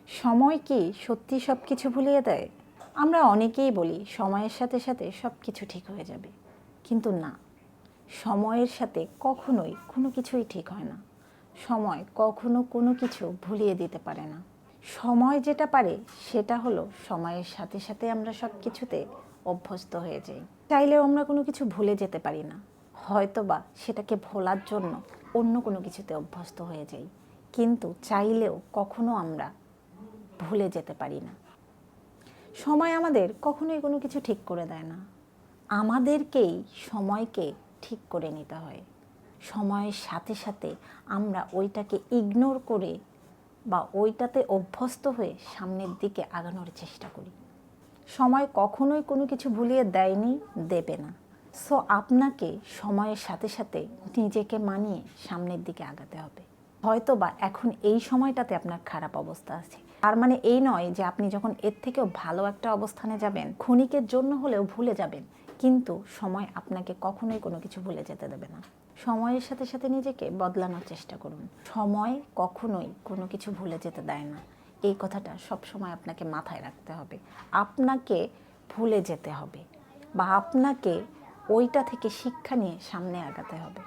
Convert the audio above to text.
সময় কি সত্যি সব কিছু ভুলিয়ে দেয়? আমরা অনেকেই বলি সময়ের সাথে সাথে সব কিছু ঠিক হয়ে যাবে, কিন্তু না, সময়ের সাথে কখনোই কোনো কিছুই ঠিক হয় না। সময় কখনো কোনো কিছু ভুলিয়ে দিতে পারে না। সময় যেটা পারে সেটা হলো সময়ের সাথে সাথে আমরা সব কিছুতে অভ্যস্ত হয়ে যাই। চাইলেও আমরা কোনো কিছু ভুলে যেতে পারি না, হয়তোবা সেটাকে ভোলার জন্য অন্য কোনো কিছুতে অভ্যস্ত হয়ে যাই, কিন্তু চাইলেও কখনো আমরা ভুলে যেতে পারি না। সময় আমাদের কখনোই কোনো কিছু ঠিক করে দেয় না, আমাদেরকেই সময়কে ঠিক করে নিতে হয়। সময়ের সাথে সাথে আমরা ওইটাকে ইগনোর করে বা ওইটাতে অভ্যস্ত হয়ে সামনের দিকে আগানোর চেষ্টা করি। সময় কখনোই কোনো কিছু ভুলিয়ে দেয়নি, দেবে না। সো আপনাকে সময়ের সাথে সাথে নিজেকে মানিয়ে সামনের দিকে আগাতে হবে। হয়তো বা এখন এই সময়টাতে আপনার খারাপ অবস্থা আছে, তার মানে এই নয় যে আপনি যখন এর থেকেও ভালো একটা অবস্থানে যাবেন ক্ষণিকের জন্য হলেও ভুলে যাবেন, কিন্তু সময় আপনাকে কখনোই কোনো কিছু ভুলে যেতে দেবে না। সময়ের সাথে সাথে নিজেকে বদলানোর চেষ্টা করুন। সময় কখনোই কোনো কিছু ভুলে যেতে দেয় না, এই কথাটা সবসময় আপনাকে মাথায় রাখতে হবে। আপনাকে ভুলে যেতে হবে বা আপনাকে ওইটা থেকে শিক্ষা নিয়ে সামনে আগাতে হবে।